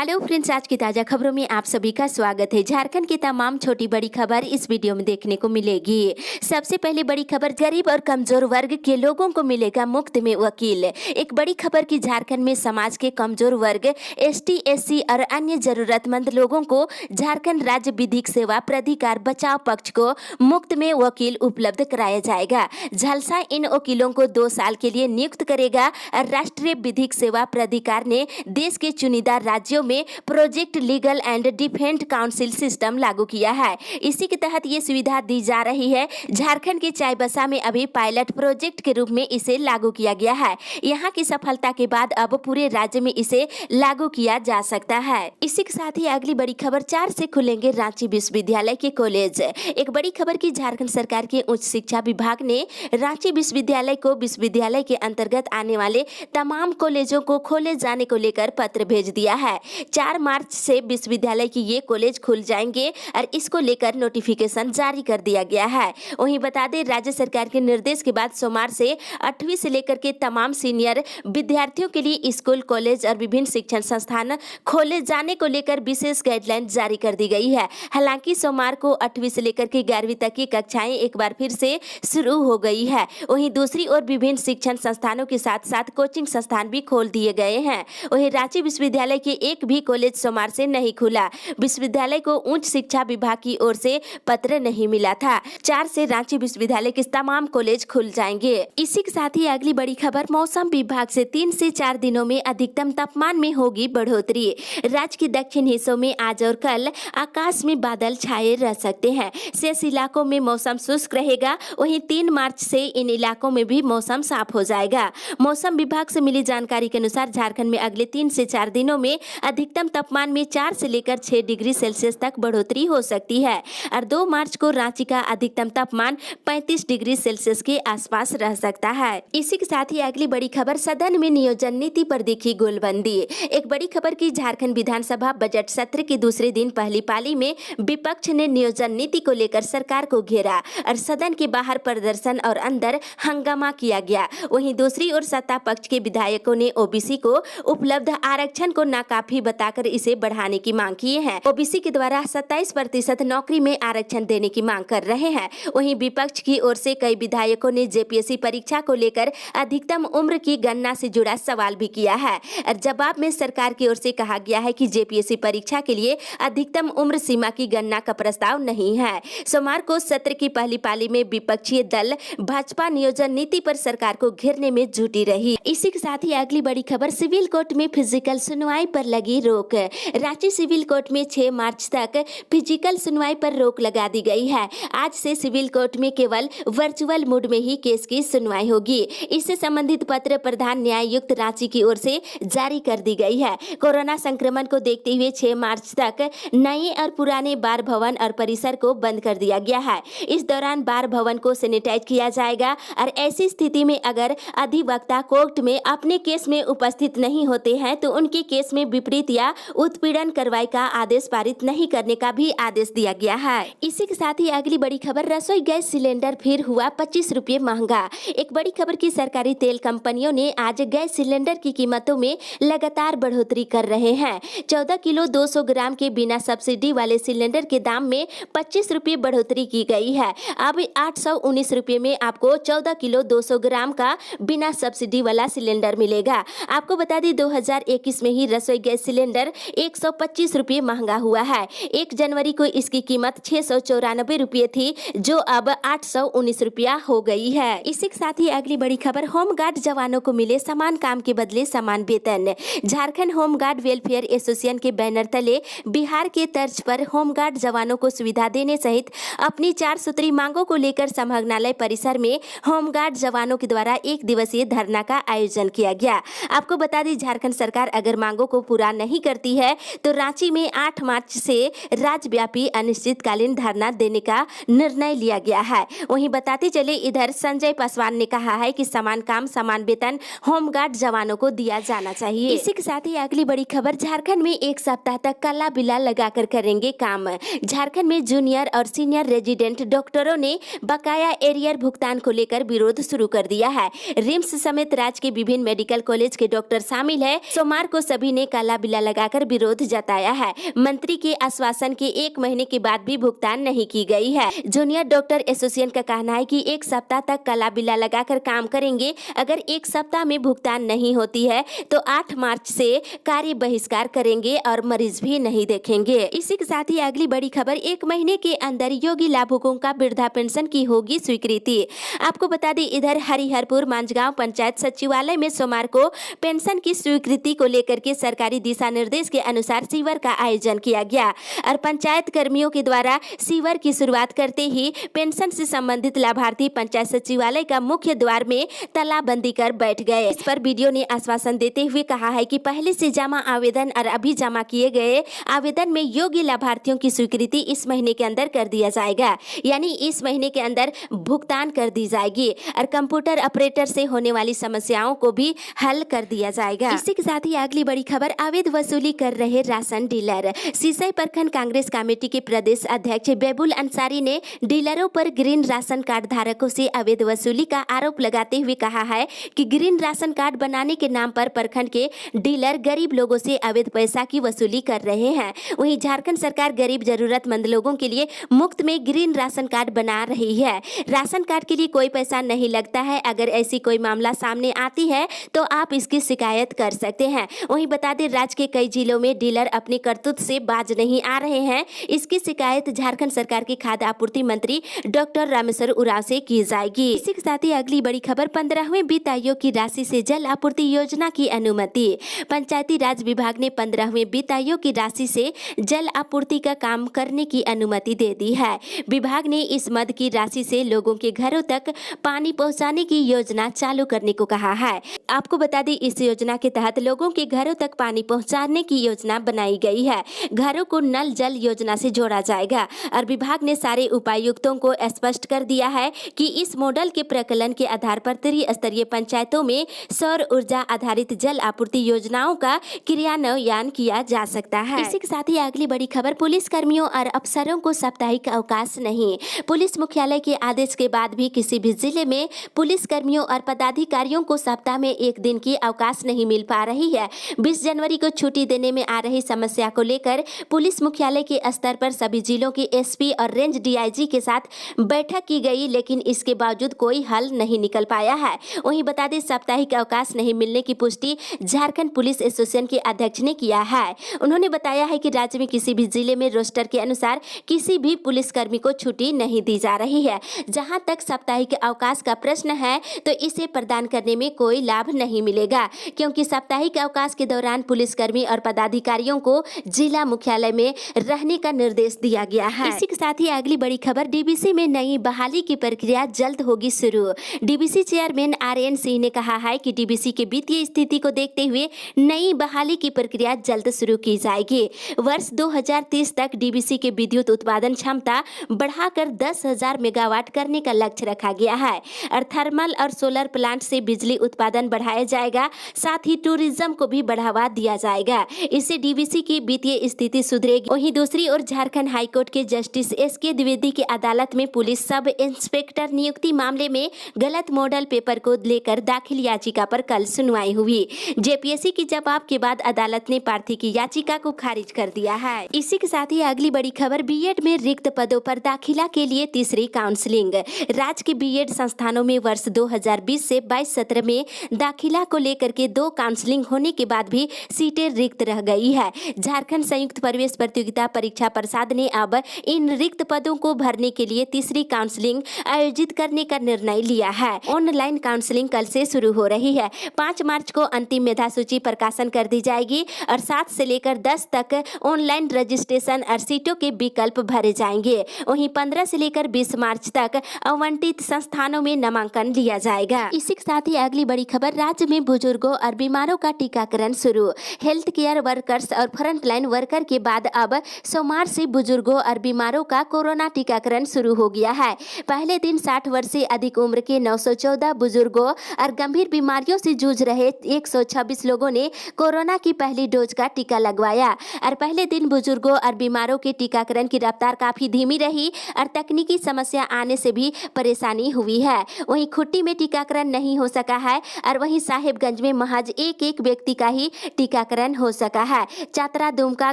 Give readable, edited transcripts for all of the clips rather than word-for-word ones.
Hello friends, आज की ताजा खबरों में आप सभी का स्वागत है। झारखंड की तमाम छोटी बड़ी खबर इस वीडियो में देखने को मिलेगी। सबसे पहले बड़ी खबर, गरीब और कमजोर वर्ग के लोगों को मिलेगा मुफ्त में वकील। एक बड़ी खबर की झारखंड में समाज के कमजोर वर्ग, एसटी, एससी और अन्य जरूरतमंद लोगों को झारखंड राज्य विधिक सेवा प्राधिकार बचाव पक्ष को मुफ्त में वकील उपलब्ध कराया जाएगा। झलसा इन वकीलों को 2 साल के लिए नियुक्त करेगा। राष्ट्रीय विधिक सेवा प्राधिकार ने देश के चुनिंदा राज्यों में project legal and defence council system लागू किया है। इसी के तहत ये सुविधा दी जा रही है। झारखंड के चाईबासा में अभी पायलट प्रोजेक्ट के रूप में इसे लागू किया गया है। यहाँ की सफलता के बाद अब पूरे राज्य में इसे लागू किया जा सकता है। इसी के साथ ही अगली बड़ी खबर, 4 से खुलेंगे रांची विश्वविद्यालय के कॉलेज। एक बड़ी खबर की झारखंड सरकार के उच्च शिक्षा विभाग ने रांची विश्वविद्यालय को विश्वविद्यालय के अंतर्गत आने वाले तमाम कॉलेजों को खोले जाने को लेकर पत्र भेज दिया है। 4 मार्च से विश्वविद्यालय की ये कॉलेज खुल जाएंगे और इसको लेकर नोटिफिकेशन जारी कर दिया गया है। वहीं बता दें, राज्य सरकार के निर्देश के बाद सोमवार से 8वीं से लेकर के तमाम सीनियर विद्यार्थियों के लिए स्कूल, कॉलेज और विभिन्न शिक्षण संस्थान खोले जाने को लेकर विशेष गाइडलाइन जारी कर दी गई है। हालांकि सोमवार को 8वीं से लेकर के 11वीं तक की कक्षाएं एक बार फिर से शुरू हो गई है। वहीं दूसरी ओर विभिन्न शिक्षण संस्थानों के साथ साथ कोचिंग संस्थान भी खोल दिए गए हैं। वहीं रांची विश्वविद्यालय के एक भी कॉलेज सोमवार से नहीं खुला। विश्वविद्यालय को उच्च शिक्षा विभाग की ओर से पत्र नहीं मिला था। 4 से रांची विश्वविद्यालय के तमाम कॉलेज खुल जाएंगे। इसी के साथ ही अगली बड़ी खबर, मौसम विभाग से 3 से 4 दिनों में अधिकतम तापमान में होगी बढ़ोतरी। राज्य के दक्षिण हिस्सों में आज और कल आकाश में बादल छाए रह सकते हैं। शेष इलाकों में मौसम शुष्क रहेगा। वहीं 3 मार्च से इन इलाकों में भी मौसम साफ हो जाएगा। मौसम विभाग से मिली जानकारी के अनुसार झारखंड में अगले 3 से 4 दिनों में अधिकतम तापमान में 4 से लेकर 6 डिग्री सेल्सियस तक बढ़ोतरी हो सकती है और 2 मार्च को रांची का अधिकतम तापमान 35 डिग्री सेल्सियस के आसपास रह सकता है। इसी के साथ ही अगली बड़ी खबर, सदन में नियोजन नीति पर दिखी गोलबंदी। एक बड़ी खबर की झारखंड विधानसभा बजट सत्र के दूसरे दिन पहली पाली में विपक्ष ने नियोजन नीति को लेकर सरकार को घेरा और सदन के बाहर प्रदर्शन और अंदर हंगामा किया गया। वहीं दूसरी ओर सत्ता पक्ष के विधायकों ने ओबीसी को उपलब्ध आरक्षण को नाकाफी बताकर इसे बढ़ाने की मांग की है। ओबीसी के द्वारा 27% नौकरी में आरक्षण देने की मांग कर रहे हैं। वहीं विपक्ष की ओर से कई विधायकों ने जेपीएससी परीक्षा को लेकर अधिकतम उम्र की गणना से जुड़ा सवाल भी किया है और जवाब में सरकार की ओर से कहा गया है कि जेपीएससी परीक्षा के लिए अधिकतम उम्र सीमा की गणना का प्रस्ताव नहीं है। सोमवार को सत्र की पहली पाली में विपक्षी दल भाजपा नियोजन नीति पर सरकार को घेरने में जुटी रही। इसी के साथ ही अगली बड़ी खबर, सिविल कोर्ट में फिजिकल सुनवाई पर लगी रोक। रांची सिविल कोर्ट में 6 मार्च तक फिजिकल सुनवाई पर रोक लगा दी गई है। आज से सिविल कोर्ट में केवल वर्चुअल मोड में ही केस की सुनवाई होगी। इससे संबंधित पत्र प्रधान न्यायायुक्त रांची की ओर से जारी कर दी गई है। कोरोना संक्रमण को देखते हुए 6 मार्च तक नए और पुराने बार भवन और परिसर को बंद कर दिया गया है। इस दौरान बार भवन को सैनिटाइज किया जाएगा और ऐसी स्थिति में अगर अधिवक्ता कोर्ट में अपने केस में उपस्थित नहीं होते हैं तो उनके केस में विपरीत या उत्पीड़न कार्रवाई का आदेश पारित नहीं करने का भी आदेश दिया गया है। इसी के साथ ही अगली बड़ी खबर, रसोई गैस सिलेंडर फिर हुआ 25 रुपये महंगा। एक बड़ी खबर की सरकारी तेल कंपनियों ने आज गैस सिलेंडर की कीमतों में लगातार बढ़ोतरी कर रहे हैं। 14 किलो 200 ग्राम के बिना सब्सिडी वाले सिलेंडर के दाम में 25 रुपये बढ़ोतरी की गई है। अब 819 रुपये में आपको 14 किलो 200 ग्राम का बिना सब्सिडी वाला सिलेंडर मिलेगा। आपको बता दें, 2021 में ही रसोई गैस सिलेंडर 125 रुपये महंगा हुआ है। 1 जनवरी को इसकी कीमत 694 रुपये थी, जो अब 819 रुपया हो गई है। इसी के साथ ही अगली बड़ी खबर, होमगार्ड जवानों को मिले समान काम के बदले समान वेतन। झारखंड होमगार्ड वेलफेयर एसोसिएशन के बैनर तले बिहार के तर्ज पर होमगार्ड जवानों को सुविधा देने सहित अपनी 4 सूत्री मांगों को लेकर संभागनालय परिसर में होमगार्ड जवानों के द्वारा 1 दिवसीय धरना का आयोजन किया गया। आपको बता दें, झारखंड सरकार अगर मांगों को पूरा नहीं करती है तो रांची में 8 मार्च से राज्यव्यापी अनिश्चितकालीन धरना देने का निर्णय लिया गया है। वहीं बताते चले, इधर संजय पासवान ने कहा है कि समान काम समान वेतन होमगार्ड जवानों को दिया जाना चाहिए। इसी के साथ ही अगली बड़ी खबर, झारखंड में 1 सप्ताह तक काला बिल्ला लगाकर करेंगे काम। झारखंड में जूनियर और सीनियर रेजिडेंट डॉक्टरों ने बकाया एरियर भुगतान को लेकर विरोध शुरू कर दिया है। रिम्स समेत राज्य के विभिन्न मेडिकल कॉलेज के डॉक्टर शामिल है। सोमवार को सभी ने काला बिल्ला बिल्ला लगाकर विरोध जताया है। मंत्री के आश्वासन के 1 महीने के बाद भी भुगतान नहीं की गई है। जूनियर डॉक्टर एसोसिएशन का कहना है कि 1 सप्ताह तक काला बिल्ला लगाकर काम करेंगे। अगर 1 सप्ताह में भुगतान नहीं होती है तो 8 मार्च से कार्य बहिष्कार करेंगे और मरीज भी नहीं देखेंगे। इसी के साथ ही अगली बड़ी खबर, 1 महीने के अंदर योगी लाभुकों का वृद्धा पेंशन की होगी स्वीकृति। आपको बता दें, इधर हरिहरपुर मांझगांव पंचायत सचिवालय में सोमवार को पेंशन की स्वीकृति को लेकर के सरकारी दिशा निर्देश के अनुसार शिविर का आयोजन किया गया और पंचायत कर्मियों के द्वारा शिविर की शुरुआत करते ही पेंशन से संबंधित लाभार्थी पंचायत सचिवालय का मुख्य द्वार में तालाबंदी कर बैठ गए। इस पर बीडीओ ने आश्वासन देते हुए कहा है कि पहले से जमा आवेदन और अभी जमा किए गए आवेदन में योग्य लाभार्थियों की स्वीकृति इस महीने के अंदर कर दिया जाएगा, यानी इस महीने के अंदर भुगतान कर दी जाएगी और कंप्यूटर ऑपरेटर से होने वाली समस्याओं को भी हल कर दिया जाएगा। इसी के साथ ही अगली बड़ी खबर, अवैध वसूली कर रहे राशन डीलर। सिसई प्रखंड कांग्रेस कमेटी के प्रदेश अध्यक्ष बेबुल अंसारी ने डीलरों पर ग्रीन राशन कार्ड धारकों से अवैध वसूली का आरोप लगाते हुए कहा है कि ग्रीन राशन कार्ड बनाने के नाम पर प्रखंड के डीलर गरीब लोगों से अवैध पैसा की वसूली कर रहे हैं। वहीं झारखंड सरकार गरीब जरूरतमंद लोगों के लिए मुफ्त में ग्रीन राशन कार्ड बना रही है। राशन कार्ड के लिए कोई पैसा नहीं लगता है। अगर ऐसी कोई मामला सामने आती है तो आप इसकी शिकायत कर सकते हैं। वहीं बता दें, राज्य के कई जिलों में डीलर अपनी करतूत से बाज नहीं आ रहे हैं। इसकी शिकायत झारखंड सरकार के खाद्य आपूर्ति मंत्री डॉक्टर रामेश्वर उरांव से की जाएगी। इसी के साथ ही अगली बड़ी खबर, 15वें वित्त आयोग की राशि से जल आपूर्ति योजना की अनुमति। पंचायती राज विभाग ने 15वें वित्त आयोग की राशि से जल आपूर्ति का काम करने की अनुमति दे दी है। विभाग ने इस मद की राशि से लोगों के घरों तक पानी पहुंचाने की योजना चालू करने को कहा है। आपको बता दें, इस योजना के तहत लोगों के घरों तक पानी पहुंचाने की योजना बनाई गई है। घरों को नल जल योजना से जोड़ा जाएगा और विभाग ने सारे उपायुक्तों को स्पष्ट कर दिया है कि इस मॉडल के प्रकलन के आधार पर त्रिस्तरीय पंचायतों में सौर ऊर्जा आधारित जल आपूर्ति योजनाओं का क्रियान्वयन किया जा सकता है। इसी के साथ ही अगली बड़ी खबर, पुलिस कर्मियों और अफसरों को साप्ताहिक अवकाश नहीं। पुलिस मुख्यालय के आदेश के बाद भी किसी भी जिले में पुलिस कर्मियों और पदाधिकारियों को सप्ताह में 1 दिन की अवकाश नहीं मिल पा रही है। 20 जनवरी को छुट्टी देने में आ रही समस्या को लेकर पुलिस मुख्यालय के स्तर पर सभी जिलों के एसपी और रेंज डीआईजी के साथ बैठक की गई, लेकिन इसके बावजूद कोई हल नहीं निकल पाया है। वहीं बता दें, साप्ताहिक अवकाश नहीं मिलने की पुष्टि झारखंड पुलिस एसोसिएशन के अध्यक्ष ने किया है। उन्होंने बताया है कि राज्य में किसी भी जिले में रोस्टर के अनुसार किसी भी पुलिसकर्मी को छुट्टी नहीं दी जा रही है। जहां तक साप्ताहिक अवकाश का प्रश्न है तो इसे प्रदान करने में कोई लाभ नहीं मिलेगा, क्योंकि साप्ताहिक अवकाश के दौरान पुलिसकर्मी और पदाधिकारियों को जिला मुख्यालय में रहने का निर्देश दिया गया है। इसी के साथ ही अगली बड़ी खबर, डीबीसी में नई बहाली की प्रक्रिया जल्द होगी शुरू। डीबीसी चेयरमैन आरएन सिंह ने कहा है कि डीबीसी के वित्तीय स्थिति को देखते हुए नई बहाली की प्रक्रिया जल्द शुरू की जाएगी। वर्ष 2030 तक डीबीसी के विद्युत उत्पादन क्षमता बढ़ाकर 10,000 मेगावाट करने का लक्ष्य रखा गया है और थर्मल और सोलर प्लांट से बिजली उत्पादन बढ़ाया जाएगा। साथ ही टूरिज्म को भी बढ़ावा दिया जाएगा। इससे डीबीसी की वित्तीय स्थिति सुधरेगी। वहीं दूसरी ओर झारखंड हाईकोर्ट के जस्टिस एसके द्विवेदी की अदालत में पुलिस सब इंस्पेक्टर नियुक्ति मामले में गलत मॉडल पेपर को लेकर दाखिल याचिका पर कल सुनवाई हुई। जेपीएससी के जवाब के बाद अदालत ने प्रार्थी की याचिका को खारिज कर दिया है। इसी के साथ ही अगली बड़ी खबर, बीएड में रिक्त पदों पर दाखिला के लिए तीसरी काउंसलिंग। राज्य के बीएड संस्थानों में वर्ष 2020 से 22 सत्र में दाखिला को लेकर के 2 काउंसलिंग होने के बाद भी सीटें रिक्त रह गई है। झारखंड संयुक्त प्रवेश प्रतियोगिता परीक्षा परिषद ने अब इन रिक्त पदों को भरने के लिए तीसरी काउंसलिंग आयोजित करने का निर्णय लिया है। ऑनलाइन काउंसलिंग कल से शुरू हो रही है। 5 मार्च को अंतिम मेधा सूची प्रकाशन कर दी जाएगी और 7 से लेकर 10 तक ऑनलाइन रजिस्ट्रेशन और सीटों के विकल्प भरे जाएंगे। वहीं 15 से लेकर 20 मार्च तक आवंटित संस्थानों में नामांकन लिया जाएगा। इसी के साथ ही अगली बड़ी खबर, राज्य में बुजुर्गों और बीमारों का टीकाकरण शुरू। हेल्थ केयर वर्कर्स और फ्रंटलाइन वर्कर के बाद अब सोमवार से बुजुर्गों और बीमारों का कोरोना टीकाकरण शुरू हो गया है। पहले दिन 60 वर्ष से अधिक उम्र के 914 बुजुर्गों और गंभीर बीमारियों से जूझ रहे 126 लोगों ने कोरोना की पहली डोज का टीका लगवाया और पहले दिन बुजुर्गों और बीमारों के टीकाकरण की रफ्तार काफी धीमी रही और तकनीकी समस्या आने से भी परेशानी हुई है। वहीं खुट्टी में टीकाकरण नहीं हो सका है और वहीं साहेबगंज में महज एक व्यक्ति का ही टीकाकरण टीकाकरण हो सका है। चतरा, दुमका,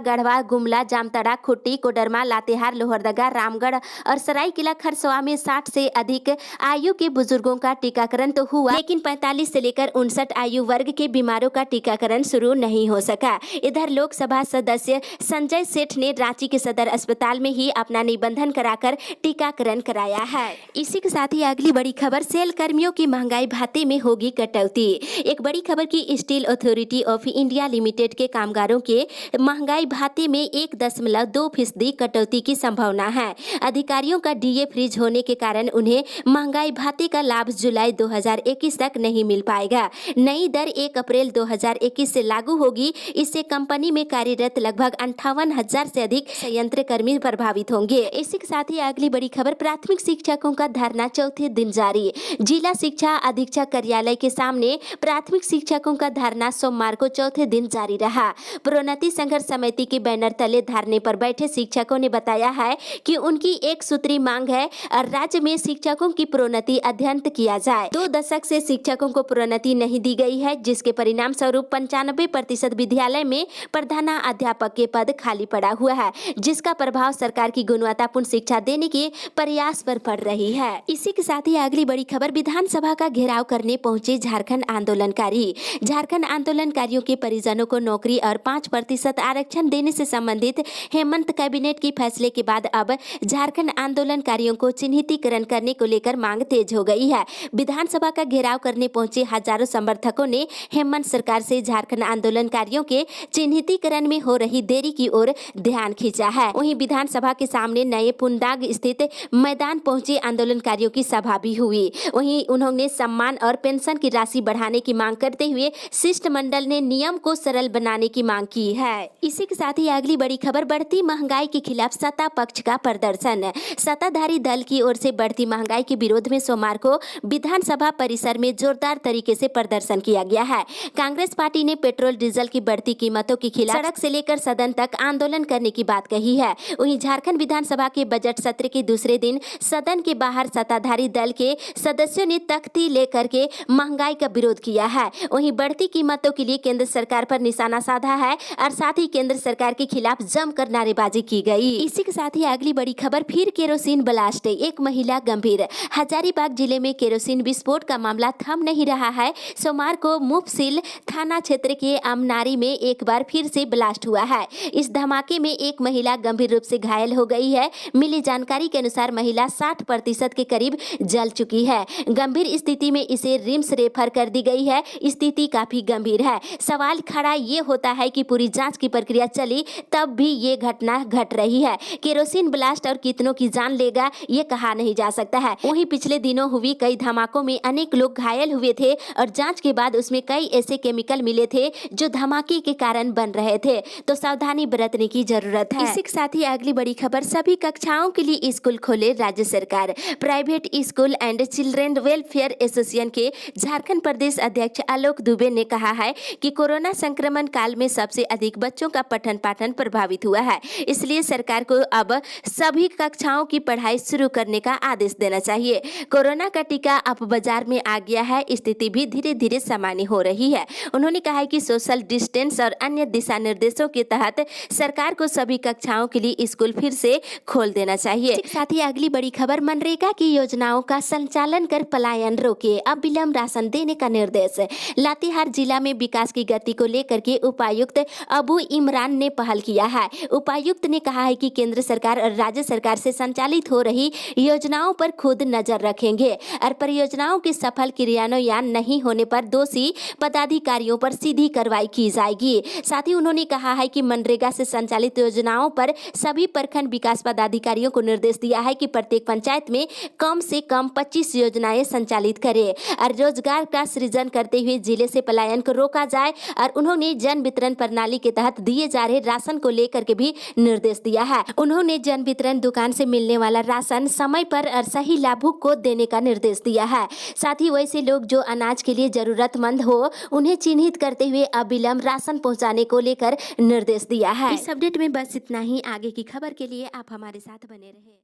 गढ़वा, गुमला, जामताड़ा, खुट्टी, कोडरमा, लातेहार, लोहरदगा, रामगढ़ और सरायकेला खरसावां में 60 से अधिक आयु के बुजुर्गों का टीकाकरण तो हुआ, लेकिन 45 से लेकर 59 आयु वर्ग के बीमारों का टीकाकरण शुरू नहीं हो सका। इधर लोकसभा सदस्य संजय सेठ ने रांची के सदर अस्पताल में ही अपना निबंधन कराकर टीकाकरण कराया है। इसी के साथ ही अगली बड़ी खबर, सेल कर्मियों की महंगाई भत्ते में होगी कटौती। एक बड़ी खबर की steel authority of India limited के कामगारों के महंगाई भत्ते में 1.2% कटौती की संभावना है। अधिकारियों का डीए फ्रीज होने के कारण उन्हें महंगाई भत्ते का लाभ जुलाई 2021 तक नहीं मिल पाएगा। नई दर 1 अप्रैल 2021 से लागू होगी। इससे कंपनी में कार्यरत लगभग 58,000 से अधिक संयंत्र कर्मी प्रभावित होंगे। इसी के साथ ही अगली बड़ी खबर, प्राथमिक शिक्षकों का धरना चौथे दिन जारी। जिला शिक्षा अधीक्षक कार्यालय के सामने प्राथमिक शिक्षकों का धरना सोमवार को चौथे दिन जारी रहा। प्रोन्नति संघर्ष समिति के बैनर तले धरने पर बैठे शिक्षकों ने बताया है कि उनकी एक सूत्री मांग है और राज्य में शिक्षकों की प्रोन्नति अध्ययन किया जाए। 2 दशक से शिक्षकों को प्रोन्नति नहीं दी गई है, जिसके परिणाम स्वरूप 95% विद्यालय में प्रधानाध्यापक के पद खाली पड़ा हुआ है, जिसका प्रभाव सरकार की गुणवत्तापूर्ण शिक्षा देने के प्रयास पर पड़ रही है। इसी के साथ ही अगली बड़ी खबर, विधानसभा का घेराव करने पहुंचे झारखंड आंदोलनकारी। झारखंड आंदोलनकारियों के परिजनों को नौकरी और 5% आरक्षण देने से संबंधित हेमंत कैबिनेट के फैसले के बाद अब झारखंड आंदोलनकारियों को चिन्हितीकरण करने को लेकर मांग तेज हो गई है। विधानसभा का घेराव करने पहुंचे हजारों समर्थकों ने हेमंत सरकार से झारखंड आंदोलनकारियों के चिन्हितीकरण में हो रही देरी की ओर ध्यान खींचा है। वहीं विधानसभा के सामने नए पुनदाग स्थित मैदान पहुंचे आंदोलनकारियों की सभा भी हुई। वहीं उन्होंने सम्मान और पेंशन की राशि बढ़ाने की मांग करते हुए शिष्टमंडल ने नियम को सरल बनाने की मांग की है। इसी के साथ ही अगली बड़ी खबर, बढ़ती महंगाई के खिलाफ सत्ता पक्ष का प्रदर्शन। सत्ताधारी दल की ओर से बढ़ती महंगाई के विरोध में सोमवार को विधानसभा परिसर में जोरदार तरीके से प्रदर्शन किया गया है। कांग्रेस पार्टी ने पेट्रोल डीजल की बढ़ती कीमतों के खिलाफ सड़क से लेकर सदन तक आंदोलन करने की बात कही है। वहीं झारखंड विधानसभा के बजट सत्र के दूसरे दिन सदन के बाहर सत्ताधारी दल के सदस्यों ने तख्ती लेकर के महंगाई का विरोध किया है। वहीं बढ़ती कीमतों के लिए केंद्र सरकार पर निशाना साधा है और साथ ही केंद्र सरकार के खिलाफ जमकर नारेबाजी की गई। इसी के साथ ही अगली बड़ी खबर, फिर केरोसिन ब्लास्ट, एक महिला गंभीर। हजारीबाग जिले में केरोसिन विस्फोट का मामला थम नहीं रहा है। सोमवार को मुफसिल थाना क्षेत्र के अमनारी में एक बार फिर से ब्लास्ट हुआ है। इस धमाके में एक महिला गंभीर रूप से घायल हो गई है। मिली जानकारी के अनुसार महिला 60% के करीब जल चुकी है। गंभीर स्थिति में इसे रिम्स रेफर कर दी गई है। स्थिति काफी गंभीर है। सवाल खड़ा ये होता है कि पूरी जांच की प्रक्रिया चली तब भी ये घटना घट रही है। केरोसिन ब्लास्ट और कितनों की जान लेगा ये कहा नहीं जा सकता है। वहीं पिछले दिनों हुई कई धमाकों में अनेक लोग घायल हुए थे और जांच के बाद उसमें कई ऐसे केमिकल मिले थे जो धमाके के कारण बन रहे थे, तो सावधानी बरतने की जरूरत है। इसी के साथ ही अगली बड़ी खबर, सभी कक्षाओं के लिए स्कूल खोले राज्य सरकार। Private school and children welfare association के झारखंड प्रदेश अध्यक्ष आलोक दुबे ने कहा है कि कोरोना संक्रमण काल में सबसे अधिक बच्चों का पठन पाठन प्रभावित हुआ है, इसलिए सरकार को अब सभी कक्षाओं की पढ़ाई शुरू करने का आदेश देना चाहिए। कोरोना का टीका अब बाजार में आ गया है, स्थिति भी धीरे धीरे सामान्य हो रही है। उन्होंने कहा है कि सोशल डिस्टेंस और अन्य दिशा निर्देशों के तहत सरकार को सभी कक्षाओं के लिए स्कूल फिर से खोल देना चाहिए। साथ ही अगली बड़ी खबर, मनरेगा की योजनाओं का संचालन कर पलायन रोके, अब विलंब राशन देने का निर्देश। लातेहार जिला में विकास की गति को लेकर के उपायुक्त अबू इमरान ने पहल किया है। उपायुक्त ने कहा है कि केंद्र सरकार और राज्य सरकार से संचालित हो रही योजनाओं पर खुद नजर रखेंगे और परियोजनाओं के सफल क्रियान्वयन नहीं होने पर दोषी पदाधिकारियों पर सीधी कार्रवाई की जाएगी। साथ ही उन्होंने कहा है कि मनरेगा से संचालित योजनाओं पर सभी प्रखंड विकास पदाधिकारियों को निर्देश दिया है कि प्रत्येक पंचायत में कम से कम 25 योजनाएं संचालित करें और रोजगार का सृजन करते हुए जिले से पलायन को रोका जाए। और उन्होंने जन वितरण प्रणाली के तहत दिए जा रहे राशन को लेकर के भी निर्देश दिया है। उन्होंने जन वितरण दुकान से मिलने वाला राशन समय पर और सही लाभुक को देने का निर्देश दिया है। साथ ही वैसे लोग जो अनाज के लिए जरूरतमंद हो उन्हें चिन्हित करते हुए अविलंब राशन पहुंचाने को लेकर निर्देश दिया है। इस अपडेट में बस इतना ही। आगे की खबर के लिए आप हमारे साथ बने रहे।